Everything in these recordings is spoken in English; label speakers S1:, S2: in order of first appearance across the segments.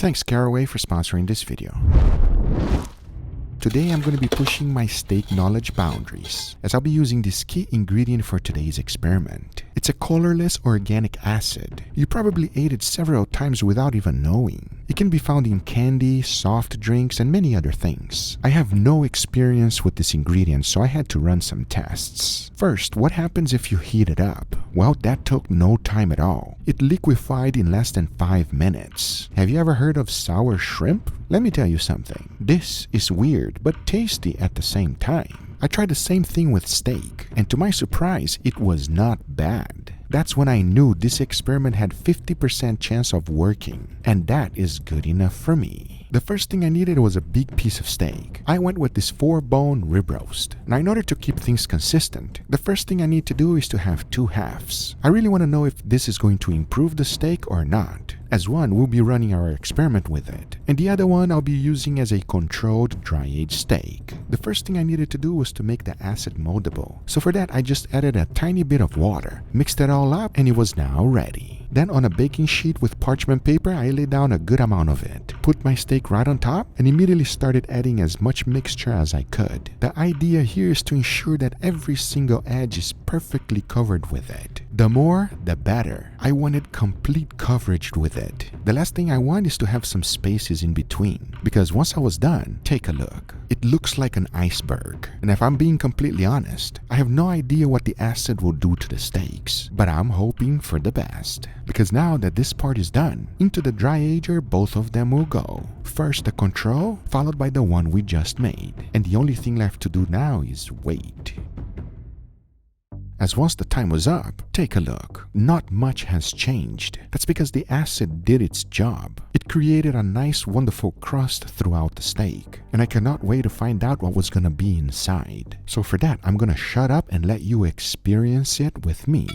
S1: Thanks Caraway for sponsoring this video. Today I'm going to be pushing my steak knowledge boundaries as I'll be using this key ingredient for today's experiment. It's a colorless organic acid. You probably ate it several times without even knowing. It can be found in candy, soft drinks, and many other things. I have no experience with this ingredient, so I had to run some tests. First, what happens if you heat it up? Well, that took no time at all. It liquefied in less than 5 minutes. Have you ever heard of sour shrimp? Let me tell you something. This is weird, but tasty at the same time. I tried the same thing with steak, and to my surprise, it was not bad. That's when I knew this experiment had 50% chance of working, and that is good enough for me. The first thing I needed was a big piece of steak. I went with this 4-bone rib roast. Now in order to keep things consistent, the first thing I need to do is to have 2 halves. I really want to know if this is going to improve the steak or not. As one, we'll be running our experiment with it, and the other one I'll be using as a controlled dry-aged steak. The first thing I needed to do was to make the acid moldable. So for that, I just added a tiny bit of water, mixed it all up, and it was now ready. Then on a baking sheet with parchment paper, I laid down a good amount of it, put my steak right on top, and immediately started adding as much mixture as I could. The idea here is to ensure that every single edge is perfectly covered with it. The more, the better. I wanted complete coverage with it. The last thing I want is to have some spaces in between, because once I was done, take a look. It looks like an iceberg. And if I'm being completely honest, I have no idea what the acid will do to the steaks, but I'm hoping for the best. Because now that this part is done, into the dry ager both of them will go. First the control, followed by the one we just made. And the only thing left to do now is wait. As once the time was up, take a look. Not much has changed. That's because the acid did its job. It created a nice wonderful crust throughout the steak, and I cannot wait to find out what was gonna be inside. So for that, I'm gonna shut up and let you experience it with me.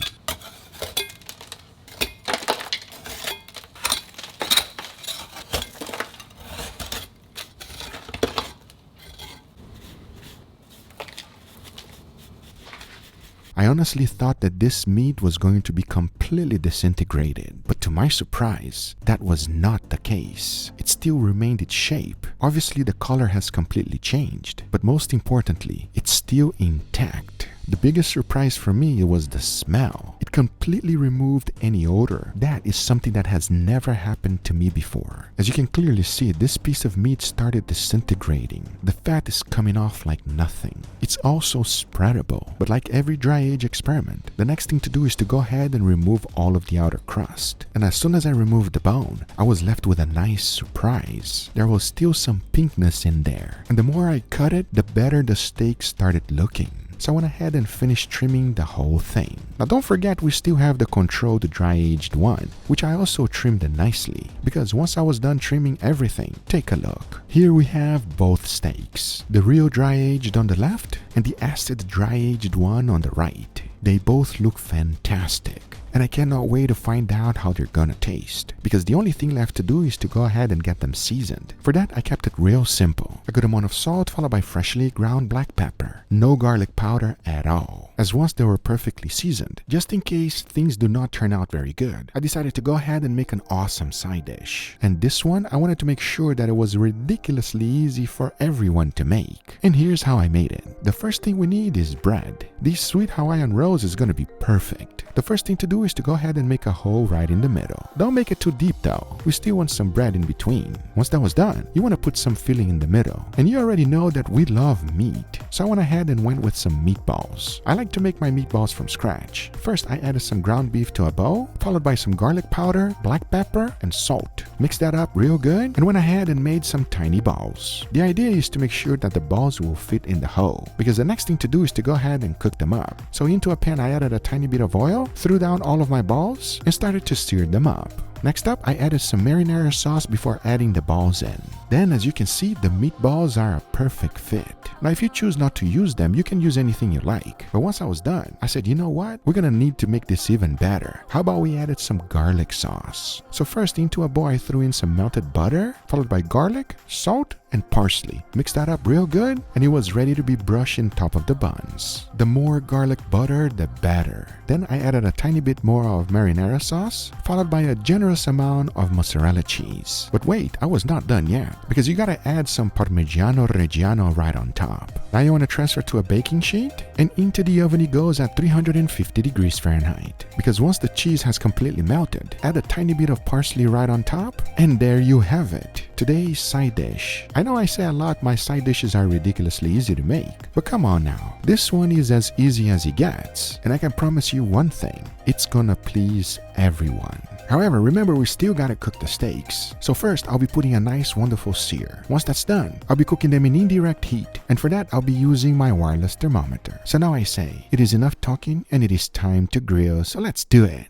S1: I honestly thought that this meat was going to be completely disintegrated, but to my surprise, that was not the case. It still remained its shape. Obviously, the color has completely changed, but most importantly, it's still intact. The biggest surprise for me was the smell. It completely removed any odor. That is something that has never happened to me before. As you can clearly see, this piece of meat started disintegrating. The fat is coming off like nothing. It's also spreadable, but like every dry age experiment, the next thing to do is to go ahead and remove all of the outer crust. And as soon as I removed the bone, I was left with a nice surprise. There was still some pinkness in there, and the more I cut it, the better the steak started looking. So I went ahead and finished trimming the whole thing. Now don't forget, we still have the controlled dry-aged one, which I also trimmed nicely, because once I was done trimming everything, take a look. Here we have both steaks, the real dry-aged on the left and the acid dry-aged one on the right. They both look fantastic, and I cannot wait to find out how they're gonna taste, because the only thing left to do is to go ahead and get them seasoned. For that, I kept it real simple. A good amount of salt followed by freshly ground black pepper. No garlic powder at all. As once they were perfectly seasoned, just in case things do not turn out very good, I decided to go ahead and make an awesome side dish. And this one, I wanted to make sure that it was ridiculously easy for everyone to make. And here's how I made it. The first thing we need is bread. This sweet Hawaiian rolls is gonna be perfect. The first thing to do is to go ahead and make a hole right in the middle. Don't make it too deep though. We still want some bread in between. Once that was done, you want to put some filling in the middle. And you already know that we love meat, so I went ahead and went with some meatballs. I like to make my meatballs from scratch. First, I added some ground beef to a bowl, followed by some garlic powder, black pepper, and salt. Mixed that up real good and went ahead and made some tiny balls. The idea is to make sure that the balls will fit in the hole, because the next thing to do is to go ahead and cook them up. So into a pan, I added a tiny bit of oil, threw down all of my balls, and started to stir them up. Next up, I added some marinara sauce before adding the balls in. Then as you can see, the meatballs are a perfect fit. Now if you choose not to use them, you can use anything you like. But once I was done, I said, you know what? We're gonna need to make this even better. How about we added some garlic sauce? So first into a bowl I threw in some melted butter, followed by garlic, salt, and parsley. Mix that up real good, and it was ready to be brushed in top of the buns. The more garlic butter, the better. Then I added a tiny bit more of marinara sauce, followed by a generous amount of mozzarella cheese. But wait, I was not done yet, because you gotta add some Parmigiano Reggiano right on top. Now you want to transfer to a baking sheet, and into the oven it goes at 350 degrees Fahrenheit. Because once the cheese has completely melted, add a tiny bit of parsley right on top, and there you have it. Today's side dish. I know I say a lot my side dishes are ridiculously easy to make, but come on now, this one is as easy as it gets, and I can promise you one thing, it's gonna please everyone. However, remember we still gotta cook the steaks. So first, I'll be putting a nice wonderful sear. Once that's done, I'll be cooking them in indirect heat, and for that I'll be using my wireless thermometer. So now I say, it is enough talking and it is time to grill, so let's do it.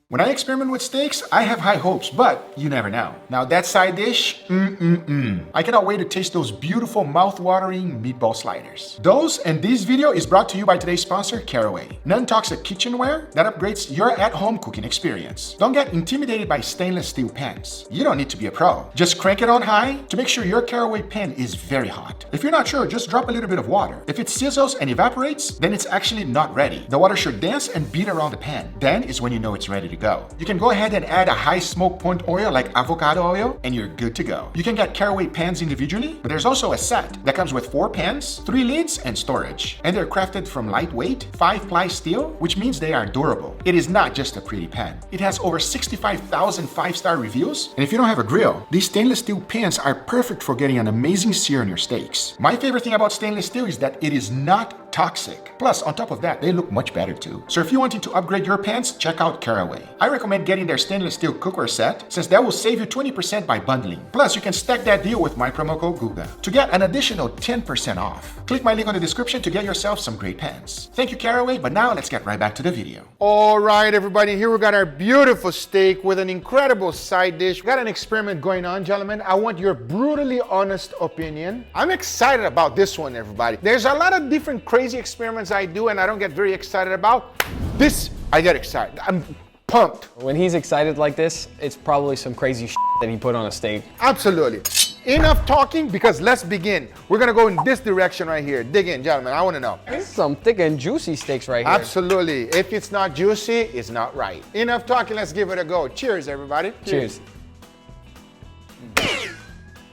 S2: When I experiment with steaks, I have high hopes, but you never know. Now that side dish, I cannot wait to taste those beautiful mouth-watering meatball sliders. Those and this video is brought to you by today's sponsor, Caraway. Non-toxic kitchenware that upgrades your at-home cooking experience. Don't get intimidated by stainless steel pans. You don't need to be a pro. Just crank it on high to make sure your Caraway pan is very hot. If you're not sure, just drop a little bit of water. If it sizzles and evaporates, then it's actually not ready. The water should dance and beat around the pan. Then is when you know it's ready to go. You can go ahead and add a high smoke point oil like avocado oil and you're good to go. You can get Caraway pans individually, but there's also a set that comes with 4 pans, 3 lids, and storage. And they're crafted from lightweight 5-ply steel, which means they are durable. It is not just a pretty pan. It has over 65,000 5-star reviews. And if you don't have a grill, these stainless steel pans are perfect for getting an amazing sear on your steaks. My favorite thing about stainless steel is that it is not toxic. Plus, on top of that, they look much better too. So if you wanted to upgrade your pans, check out Caraway. I recommend getting their stainless steel cookware set, since that will save you 20% by bundling. Plus, you can stack that deal with my promo code GUGA to get an additional 10% off. Click my link on the description to get yourself some great pans. Thank you, Caraway, but now let's get right back to the video.
S3: All right, everybody, here we got our beautiful steak with an incredible side dish. We got an experiment going on, gentlemen. I want your brutally honest opinion. I'm excited about this one, everybody. There's a lot of different crazy experiments I do and I don't get very excited about. This, I get excited. I'm pumped.
S4: When he's excited like this, it's probably some crazy shit that he put on a steak.
S3: Absolutely. Enough talking, because let's begin. We're gonna go in this direction right here. Dig in, gentlemen, I wanna know.
S4: This is some thick and juicy steaks right here.
S3: Absolutely. If it's not juicy, it's not right. Enough talking, let's give it a go. Cheers, everybody.
S4: Cheers.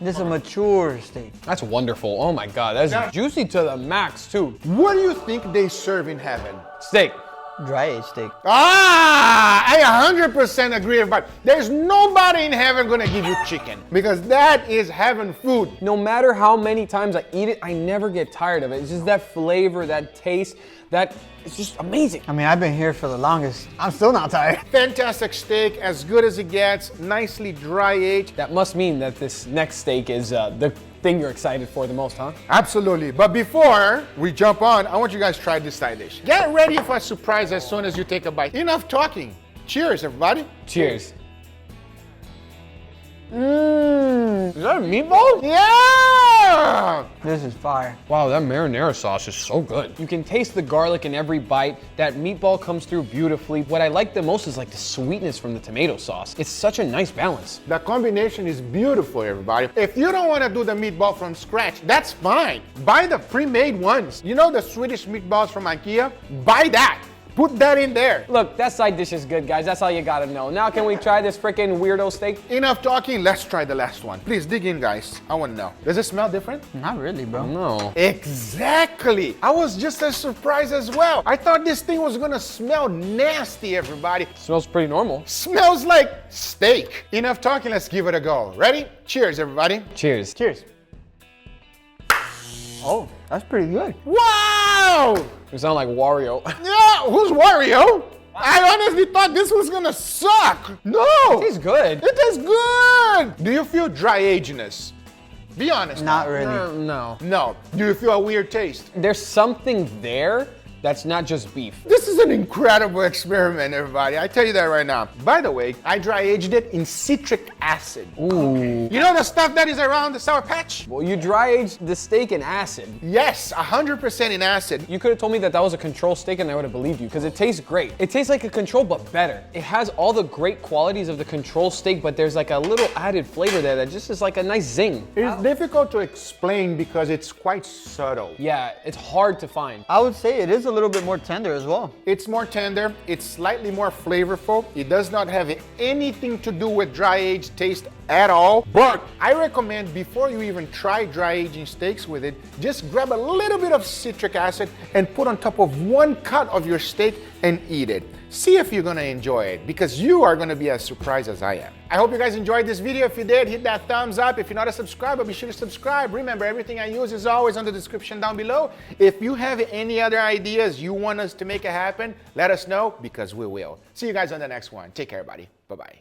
S5: This is a mature steak.
S4: That's wonderful. Oh my God, that's juicy to the max too.
S3: What do you think they serve in heaven?
S4: Steak.
S5: Dry aged steak.
S3: I 100% agree, everybody. There's nobody in heaven gonna give you chicken, because that is heaven food.
S4: No matter how many times I eat it, I never get tired of it. It's just that flavor, that taste, it's just amazing.
S5: I mean, I've been here for the longest. I'm still not tired.
S3: Fantastic steak, as good as it gets, nicely dry aged.
S4: That must mean that this next steak is the thing you're excited for the most, huh?
S3: Absolutely. But before we jump on, I want you guys to try this side dish. Get ready for a surprise as soon as you take a bite. Enough talking. Cheers, everybody.
S4: Cheers. Is that a meatball?
S3: Yeah!
S5: This is fire.
S4: Wow, that marinara sauce is so good. You can taste the garlic in every bite. That meatball comes through beautifully. What I like the most is like the sweetness from the tomato sauce. It's such a nice balance.
S3: The combination is beautiful, everybody. If you don't want to do the meatball from scratch, that's fine. Buy the pre-made ones. You know the Swedish meatballs from IKEA? Buy that. Put that in there.
S4: Look, that side dish is good, guys. That's all you gotta know. Now can we try this freaking weirdo steak?
S3: Enough talking, let's try the last one. Please dig in, guys. I want to know. Does it smell different?
S5: Not really, bro.
S4: No.
S3: Exactly. I was just as surprised as well. I thought this thing was gonna smell nasty, everybody.
S4: Smells pretty normal.
S3: Smells like steak. Enough talking, let's give it a go. Ready? Cheers, everybody.
S4: Cheers.
S5: Cheers. Oh, that's pretty good.
S3: Wow!
S4: You sound like Wario.
S3: Yeah, who's Wario? I honestly thought this was gonna suck. No!
S4: It tastes good.
S3: It tastes good! Do you feel dry aginess? Be honest.
S5: Not really.
S4: No.
S3: No. Do you feel a weird taste?
S4: There's something there that's not just beef.
S3: This is an incredible experiment, everybody. I tell you that right now. By the way, I dry aged it in citric acid.
S4: Ooh.
S3: You know the stuff that is around the Sour Patch?
S4: Well, you dry aged the steak in acid.
S3: Yes, 100% in acid.
S4: You could have told me that that was a control steak and I would have believed you because it tastes great. It tastes like a control but better. It has all the great qualities of the control steak, but there's like a little added flavor there that just is like a nice zing.
S3: It's difficult to explain because it's quite subtle.
S4: Yeah, it's hard to find.
S5: I would say it is a little bit more tender as well.
S3: It's more tender, it's slightly more flavorful. It does not have anything to do with dry aged taste at all. But I recommend before you even try dry aging steaks with it, just grab a little bit of citric acid and put on top of one cut of your steak and eat it. See if you're gonna enjoy it because you are gonna be as surprised as I am. I hope you guys enjoyed this video. If you did, hit that thumbs up. If you're not a subscriber, be sure to subscribe. Remember, everything I use is always on the description down below. If you have any other ideas you want us to make it happen, let us know because we will. See you guys on the next one. Take care, everybody. Bye-bye.